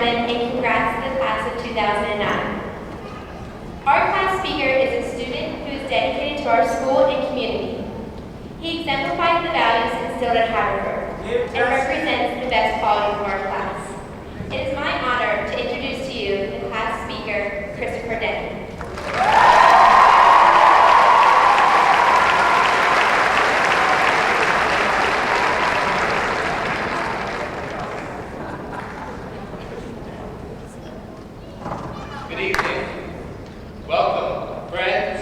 gentlemen, and congrats to the class of 2009. Our class speaker is a student who is dedicated to our school and community. He exemplifies the values instilled at Haverford and represents the best qualities of our class. It is my honor to introduce to you the class speaker, Chris Denny. Good evening. Welcome, friends,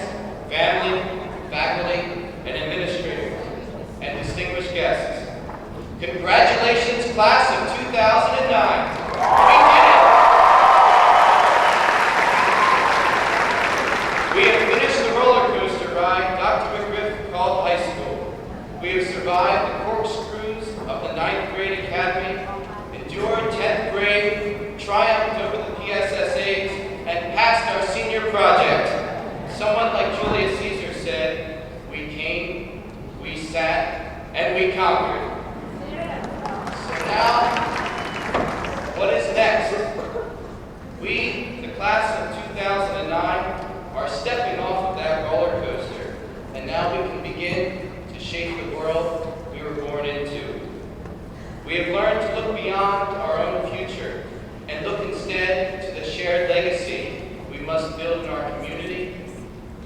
family, faculty, and administrators, and distinguished guests. Congratulations, class of 2009. We did it! We have finished the roller coaster ride Dr. McGriff called high school. We have survived the corkscrews of the 9th grade academy, endured 10th grade, triumphed over the PSSAs, and passed our senior project. Someone like Julius Caesar said, we came, we sat, and we conquered. So now, what is next? We, the class of 2009, are stepping off of that roller coaster, and now we can begin to shape the world we were born into. We have learned to look beyond our own future and look instead to the shared legacy we must build in our community,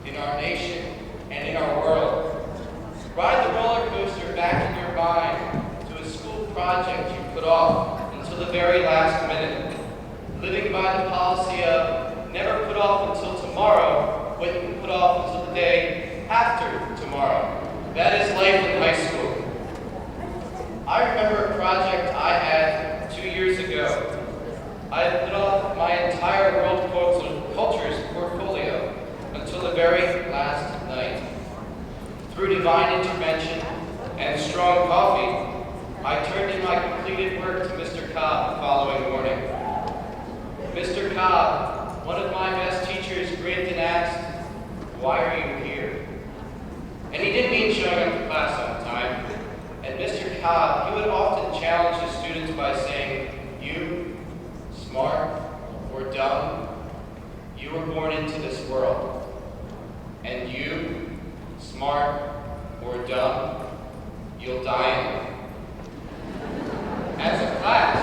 in our nation, and in our world. Ride the roller coaster back in your mind to a school project you put off until the very last minute, living by the policy of never put off until tomorrow what you can put off until the day after tomorrow. That is life in high school. I remember a project I had 2 years ago. I had put off my entire world cultures portfolio until the very last night. Through divine intervention and strong coffee, I turned in my completed work to Mr. Cobb the following morning. Mr. Cobb, one of my best teachers, grinned and asked, "Why are you here?" And he didn't mean showing up to class on time. And Mr. Cobb, he would often challenge his students by saying, "You, smart or dumb, you were born into this world. And you, smart or dumb, you'll die in it." As a class,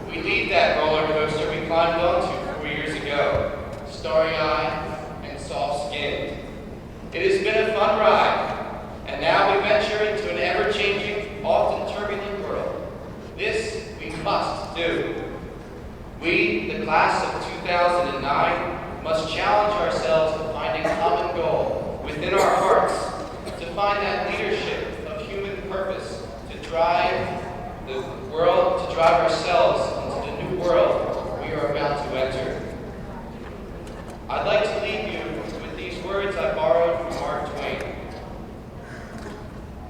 we leave that roller coaster we climbed onto 4 years ago, starry-eyed and soft-skinned. It has been a fun ride, and now we venture into an ever-changing, often turbulent world. This we must do. We, the class of 2009, must challenge ourselves to find a common goal within our hearts, to find that leadership of human purpose, to drive the world, to drive ourselves into the new world we are about to enter. I'd like to leave you with these words I borrowed from Mark Twain.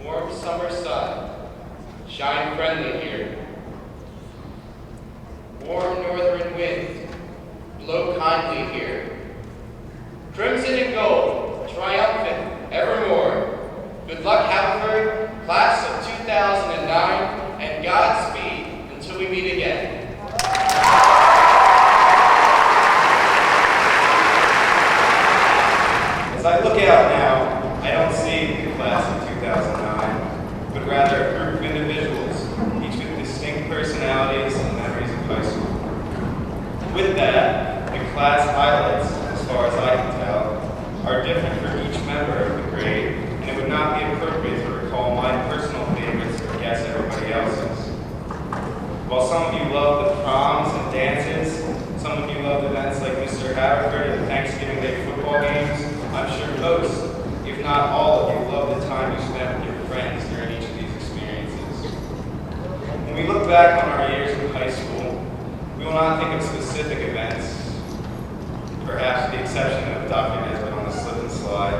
Warm summer sun, shine friendly here. Warm northern wind, blow kindly here. Crimson and gold, triumphant evermore. Good luck, Haverford, class of 2009, and Godspeed until we meet again. As I look out now, I don't see the class of 2009, but rather a group of individuals, each with distinct personalities and memories of high school. With that, the class highlights, as far as I can tell, are different for each member of the grade, and it would not be appropriate to recall my personal favorites or guess everybody else's. While some of you love the proms and dances, some of you love events like Mr. Haverford and Thanksgiving Day football games, I'm sure most, if not all of you, love the time you spent with your friends during each of these experiences. When we look back on our years in high school, we will not think of specific events, perhaps with the exception of Dr. Nesbitt on the slip and slide.